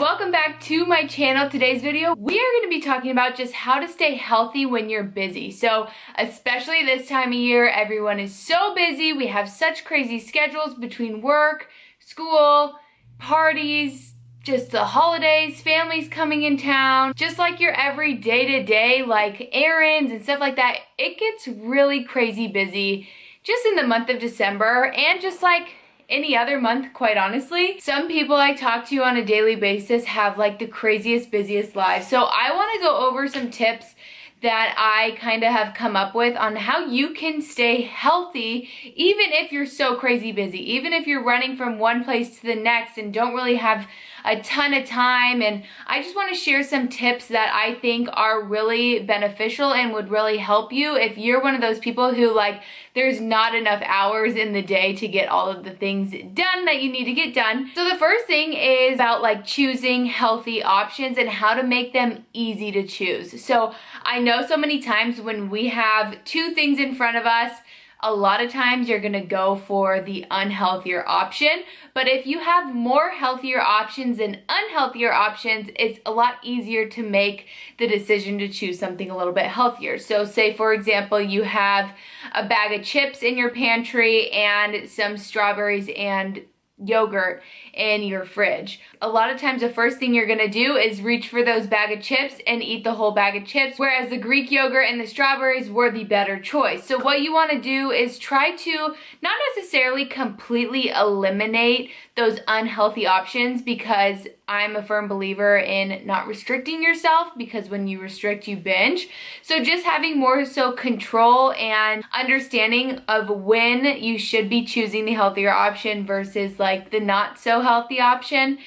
Welcome back to my channel. Today's video, we are going to be talking about just how to stay healthy when you're busy. So especially this time of year, everyone is so busy. We have such crazy schedules between work, school, parties, just the holidays, families coming in town, just like your every day-to-day, like errands and stuff like that. It gets really crazy busy just in the month of December and just like any other month, quite honestly. Some people I talk to on a daily basis have like the craziest, busiest lives. So I want to go over some tips that I kind of have come up with on how you can stay healthy even if you're so crazy busy, even if you're running from one place to the next and don't really have a ton of time. And I just want to share some tips that I think are really beneficial and would really help you if you're one of those people who like there's not enough hours in the day to get all of the things done that you need to get done. So the first thing is about like choosing healthy options and how to make them easy to choose. So I know so many times when we have two things in front of us, a lot of times you're gonna go for the unhealthier option. But if you have more healthier options than unhealthier options, it's a lot easier to make the decision to choose something a little bit healthier. So say for example, you have a bag of chips in your pantry and some strawberries and yogurt in your fridge. A lot of times the first thing you're gonna do is reach for those bag of chips and eat the whole bag of chips, whereas the Greek yogurt and the strawberries were the better choice. So what you wanna do is try to not necessarily completely eliminate those unhealthy options, because I'm a firm believer in not restricting yourself, because when you restrict, you binge. So just having more so control and understanding of when you should be choosing the healthier option versus like the not so healthy option.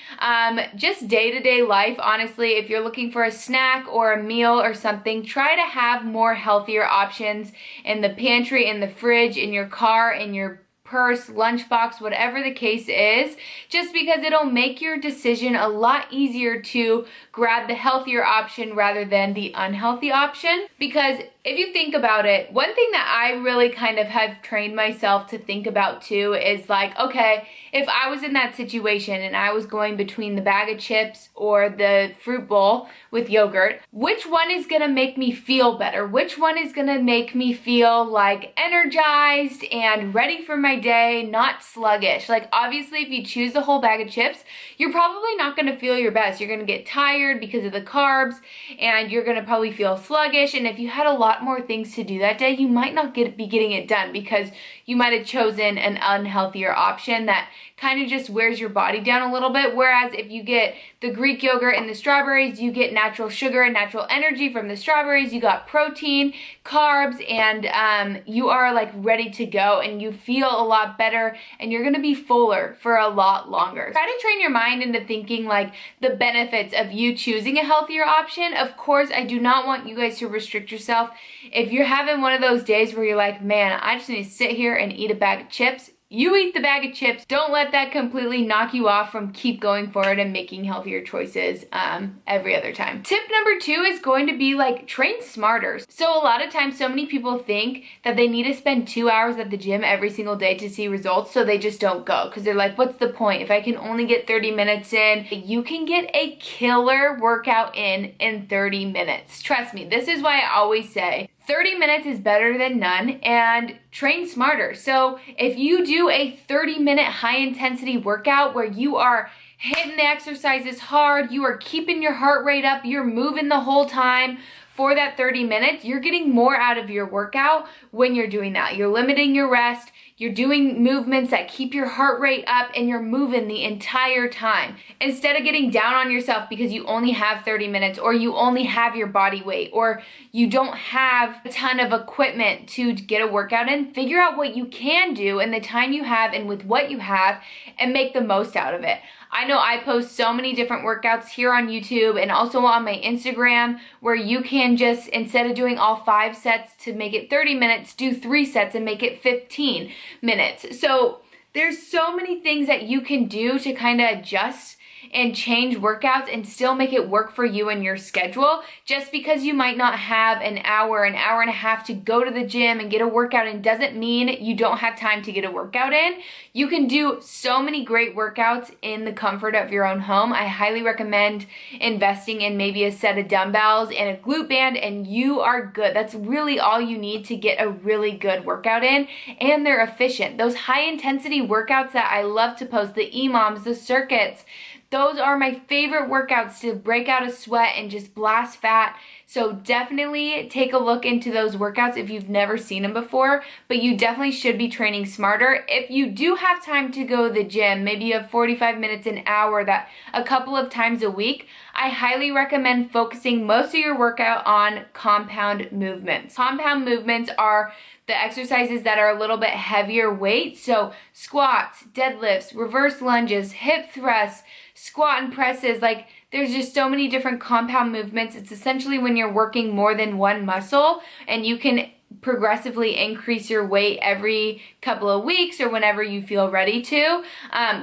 Just day-to-day life, honestly, if you're looking for a snack or a meal or something, try to have more healthier options in the pantry, in the fridge, in your car, in your purse, lunchbox, whatever the case is, just because it'll make your decision a lot easier to grab the healthier option rather than the unhealthy option. Because if you think about it, one thing that I really kind of have trained myself to think about too is like, okay, if I was in that situation and I was going between the bag of chips or the fruit bowl with yogurt, which one is gonna make me feel better? Which one is gonna make me feel like energized and ready for my day, not sluggish? Like obviously if you choose the whole bag of chips, you're probably not gonna feel your best. You're gonna get tired because of the carbs and you're gonna probably feel sluggish. And if you had a lot more things to do that day, you might not be getting it done because you might have chosen an unhealthier option that kind of just wears your body down a little bit. Whereas if you get the Greek yogurt and the strawberries, you get natural sugar and natural energy from the strawberries, you got protein, carbs, and you are like ready to go and you feel a lot better and you're gonna be fuller for a lot longer. Try to train your mind into thinking like the benefits of you choosing a healthier option. Of course, I do not want you guys to restrict yourself. If you're having one of those days where you're like, man, I just need to sit here and eat a bag of chips, you eat the bag of chips. Don't let that completely knock you off from keep going forward and making healthier choices every other time. Tip number 2 is going to be like train smarter. So a lot of times so many people think that they need to spend 2 hours at the gym every single day to see results, so they just don't go because they're like, what's the point if I can only get 30 minutes in? You can get a killer workout in 30 minutes. Trust me, this is why I always say 30 minutes is better than none, and train smarter. So if you do a 30-minute high intensity workout where you are hitting the exercises hard, you are keeping your heart rate up, you're moving the whole time for that 30 minutes, you're getting more out of your workout when you're doing that. You're limiting your rest, you're doing movements that keep your heart rate up, and you're moving the entire time. Instead of getting down on yourself because you only have 30 minutes or you only have your body weight or you don't have a ton of equipment to get a workout in, figure out what you can do in the time you have and with what you have and make the most out of it. I know I post so many different workouts here on YouTube and also on my Instagram where you can just, instead of doing all 5 sets to make it 30 minutes, do 3 sets and make it 15 minutes. So there's so many things that you can do to kind of adjust and change workouts and still make it work for you and your schedule. Just because you might not have an hour and a half to go to the gym and get a workout in doesn't mean you don't have time to get a workout in. You can do so many great workouts in the comfort of your own home. I highly recommend investing in maybe a set of dumbbells and a glute band, and you are good. That's really all you need to get a really good workout in, and they're efficient. Those high intensity workouts that I love to post, the EMOMs, the circuits, those are my favorite workouts to break out a sweat and just blast fat. So definitely take a look into those workouts if you've never seen them before, but you definitely should be training smarter. If you do have time to go to the gym, maybe you have 45 minutes, an hour, that a couple of times a week, I highly recommend focusing most of your workout on compound movements. Compound movements are the exercises that are a little bit heavier weight. So squats, deadlifts, reverse lunges, hip thrusts, squat and presses, like there's just so many different compound movements. It's essentially when you're working more than one muscle, and you can progressively increase your weight every couple of weeks or whenever you feel ready to.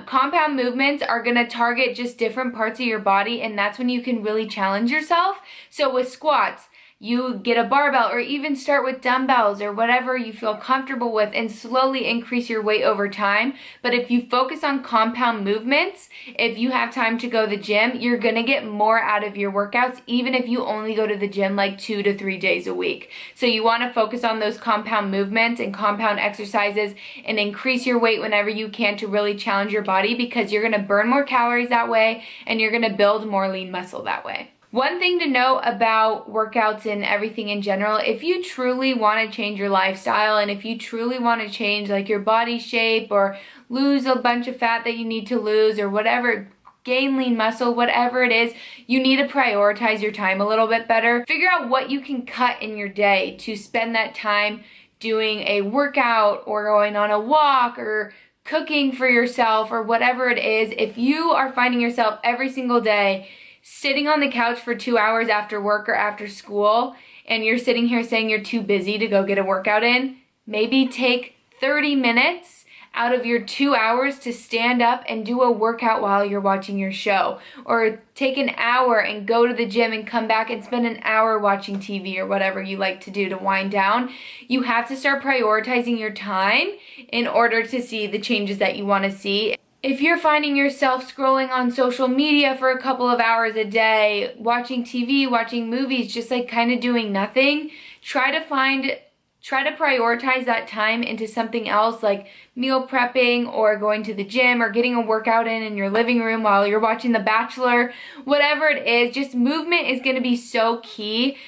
Compound movements are gonna target just different parts of your body, and that's when you can really challenge yourself. So with squats, you get a barbell, or even start with dumbbells or whatever you feel comfortable with and slowly increase your weight over time. But if you focus on compound movements, if you have time to go to the gym, you're gonna get more out of your workouts, even if you only go to the gym like 2 to 3 days a week. So you wanna focus on those compound movements and compound exercises and increase your weight whenever you can to really challenge your body, because you're gonna burn more calories that way and you're gonna build more lean muscle that way. One thing to know about workouts and everything in general, if you truly want to change your lifestyle and if you truly want to change like your body shape or lose a bunch of fat that you need to lose or whatever, gain lean muscle, whatever it is, you need to prioritize your time a little bit better. Figure out what you can cut in your day to spend that time doing a workout or going on a walk or cooking for yourself or whatever it is. If you are finding yourself every single day sitting on the couch for 2 hours after work or after school, and you're sitting here saying you're too busy to go get a workout in, maybe take 30 minutes out of your 2 hours to stand up and do a workout while you're watching your show. Or take an hour and go to the gym and come back and spend an hour watching TV or whatever you like to do to wind down. You have to start prioritizing your time in order to see the changes that you want to see. If you're finding yourself scrolling on social media for a couple of hours a day, watching TV, watching movies, just like kind of doing nothing, try to prioritize that time into something else, like meal prepping or going to the gym or getting a workout in your living room while you're watching The Bachelor. Whatever it is, just movement is going to be so key.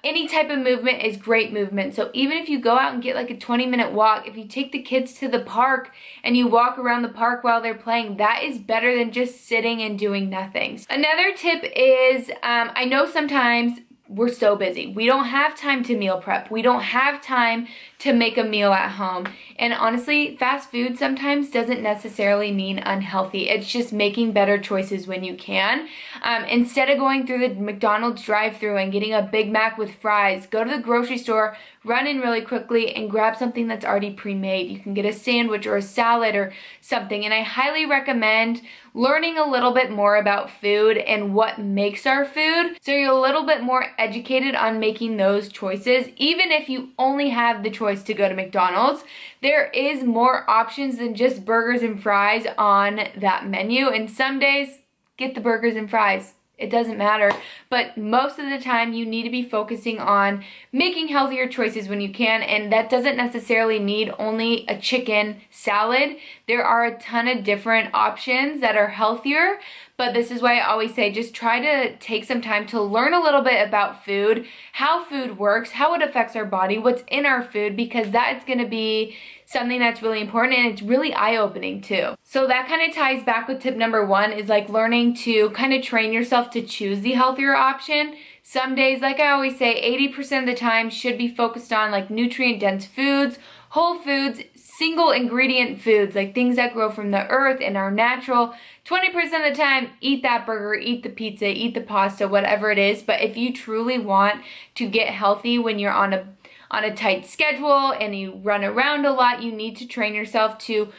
Any type of movement is great movement. So even if you go out and get like a 20-minute walk, if you take the kids to the park and you walk around the park while they're playing, that is better than just sitting and doing nothing. Another tip is, I know sometimes we're so busy. We don't have time to meal prep. We don't have time to make a meal at home. And honestly, fast food sometimes doesn't necessarily mean unhealthy. It's just making better choices when you can. Instead of going through the McDonald's drive-thru and getting a Big Mac with fries, go to the grocery store, run in really quickly and grab something that's already pre-made. You can get a sandwich or a salad or something. And I highly recommend learning a little bit more about food and what makes our food, so you're a little bit more educated on making those choices. Even if you only have the choice to go to McDonald's, there is more options than just burgers and fries on that menu. And some days, get the burgers and fries. It doesn't matter, but most of the time you need to be focusing on making healthier choices when you can, and that doesn't necessarily need only a chicken salad. There are a ton of different options that are healthier, but this is why I always say just try to take some time to learn a little bit about food, how food works, how it affects our body, what's in our food, because that's going to be something that's really important, and it's really eye-opening too. So that kind of ties back with tip number 1, is like learning to kind of train yourself to choose the healthier option. Some days, like I always say, 80% of the time should be focused on like nutrient-dense foods, whole foods, single ingredient foods, like things that grow from the earth and are natural. 20% of the time, eat that burger, eat the pizza, eat the pasta, whatever it is. But if you truly want to get healthy when you're on a tight schedule and you run around a lot, you need to train yourself to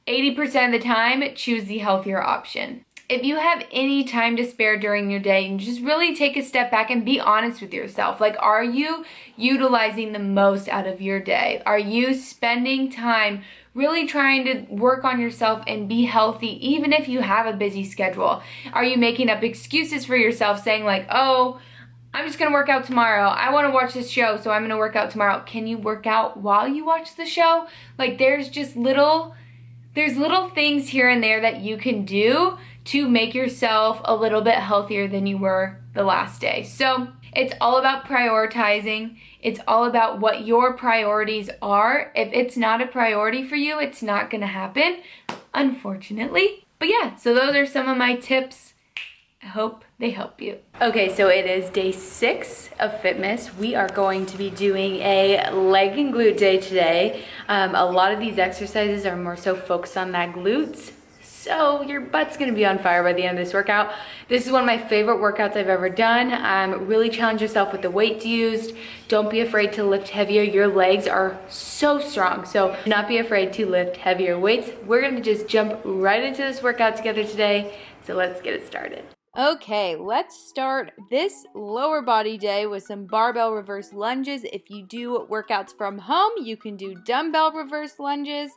80% of the time choose the healthier option. if you have any time to spare during your day, and just really take a step back and be honest with yourself. Like, are you utilizing the most out of your day? Are you spending time really trying to work on yourself and be healthy even if you have a busy schedule? Are you making up excuses for yourself saying like, oh, I'm just gonna work out tomorrow. I wanna watch this show, so I'm gonna work out tomorrow. Can you work out while you watch the show? Like, there's little things here and there that you can do to make yourself a little bit healthier than you were the last day. So it's all about prioritizing. It's all about what your priorities are. If it's not a priority for you, it's not gonna happen, unfortunately. But yeah, so those are some of my tips. I hope they help you. Okay, so it is day 6 of Fitmas. We are going to be doing a leg and glute day today. A lot of these exercises are more so focused on that glutes. So your butt's gonna be on fire by the end of this workout. This is one of my favorite workouts I've ever done. Really challenge yourself with the weights used. Don't be afraid to lift heavier. Your legs are so strong, so do not be afraid to lift heavier weights. We're gonna just jump right into this workout together today. So let's get it started. Okay, let's start this lower body day with some barbell reverse lunges. If you do workouts from home, you can do dumbbell reverse lunges.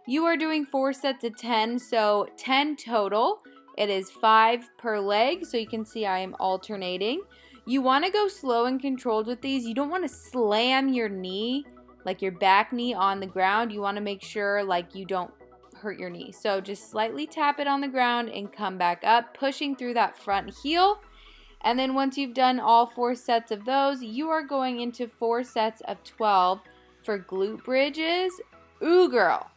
You are doing 4 sets of 10, so 10 total. It is 5 per leg, so you can see I am alternating. You want to go slow and controlled with these. You don't want to slam your knee, like your back knee, on the ground. You want to make sure like you don't hurt your knee. So just slightly tap it on the ground and come back up, pushing through that front heel. And then once you've done all 4 sets of those, you are going into 4 sets of 12 for glute bridges. Ooh, girl.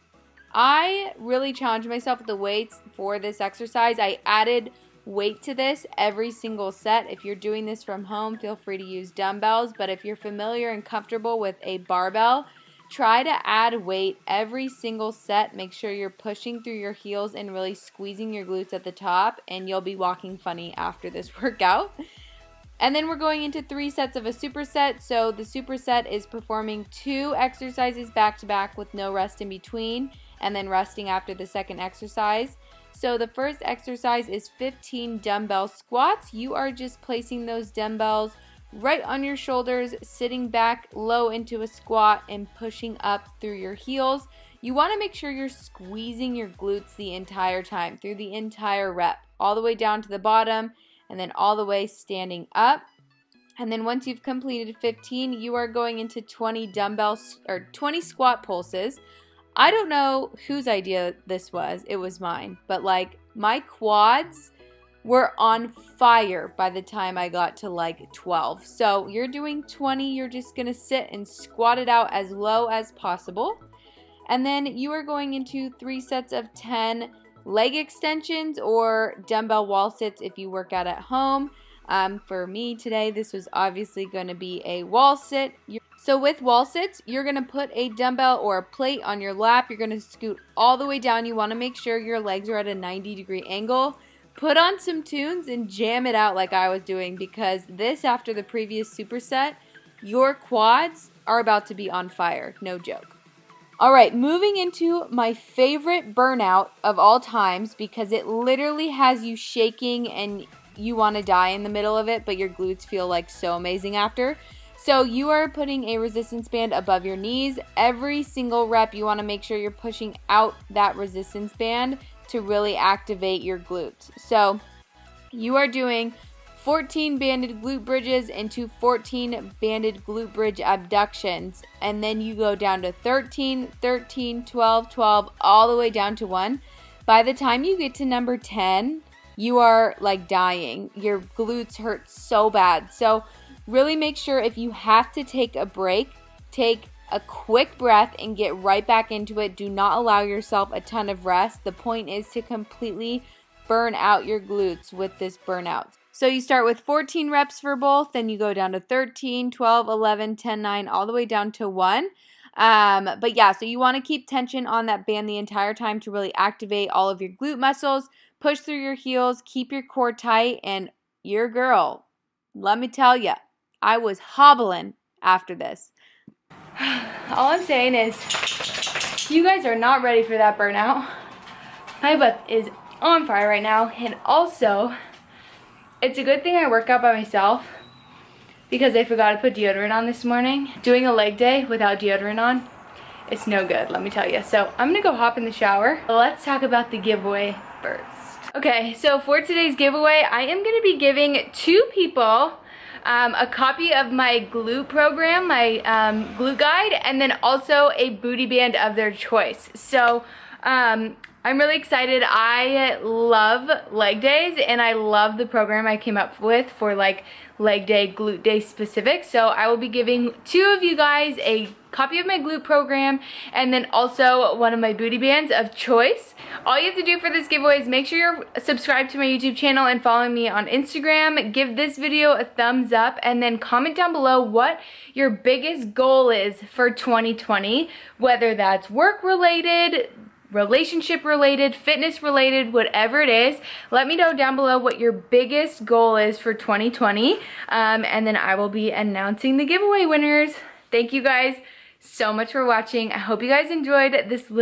I really challenged myself with the weights for this exercise. I added weight to this every single set. If you're doing this from home, feel free to use dumbbells, but if you're familiar and comfortable with a barbell, try to add weight every single set. Make sure you're pushing through your heels and really squeezing your glutes at the top, and you'll be walking funny after this workout. And then we're going into 3 sets of a superset. So the superset is performing 2 exercises back to back with no rest in between, and then resting after the second exercise. So the first exercise is 15 dumbbell squats. You are just placing those dumbbells right on your shoulders, sitting back low into a squat and pushing up through your heels. You want to make sure you're squeezing your glutes the entire time, through the entire rep, all the way down to the bottom, and then all the way standing up. And then once you've completed 15, you are going into 20 dumbbells or 20 squat pulses. I don't know whose idea this was. It was mine. But like, my quads were on fire by the time I got to like 12. So you're doing 20. You're just going to sit and squat it out as low as possible. And then you are going into 3 sets of 10 leg extensions or dumbbell wall sits if you work out at home. For me today, this was obviously going to be a wall sit. So with wall sits, you're going to put a dumbbell or a plate on your lap. You're going to scoot all the way down. You want to make sure your legs are at a 90-degree angle. Put on some tunes and jam it out like I was doing, because this, after the previous superset, your quads are about to be on fire. No joke. All right, moving into my favorite burnout of all times, because it literally has you shaking and you want to die in the middle of it, but your glutes feel like so amazing after. So you are putting a resistance band above your knees. Every single rep, you want to make sure you're pushing out that resistance band to really activate your glutes. So you are doing 14 banded glute bridges into 14 banded glute bridge abductions. And then you go down to 13, 13, 12, 12, all the way down to 1. By the time you get to number 10, you are like dying. Your glutes hurt so bad. So really make sure, if you have to take a break, take a quick breath and get right back into it. Do not allow yourself a ton of rest. The point is to completely burn out your glutes with this burnout. So you start with 14 reps for both, then you go down to 13, 12, 11, 10, 9, all the way down to 1. But yeah, so you want to keep tension on that band the entire time to really activate all of your glute muscles. Push through your heels, keep your core tight, and your girl, let me tell you, I was hobbling after this. All I'm saying is, you guys are not ready for that burnout. My butt is on fire right now. And also, it's a good thing I work out by myself because I forgot to put deodorant on this morning. Doing a leg day without deodorant on, it's no good, let me tell you. So I'm gonna go hop in the shower. Let's talk about the giveaway first. Okay, so for today's giveaway, I am gonna be giving 2 people a copy of my glute program, my glute guide, and then also a booty band of their choice. So I'm really excited. I love leg days and I love the program I came up with for like leg day, glute day specific. So I will be giving 2 of you guys a copy of my glute program and then also one of my booty bands of choice. All you have to do for this giveaway is make sure you're subscribed to my YouTube channel and following me on Instagram. Give this video a thumbs up and then comment down below what your biggest goal is for 2020, whether that's work related, relationship related, fitness related, whatever it is. Let me know down below what your biggest goal is for 2020, and then I will be announcing the giveaway winners. Thank you guys so much for watching. I hope you guys enjoyed this little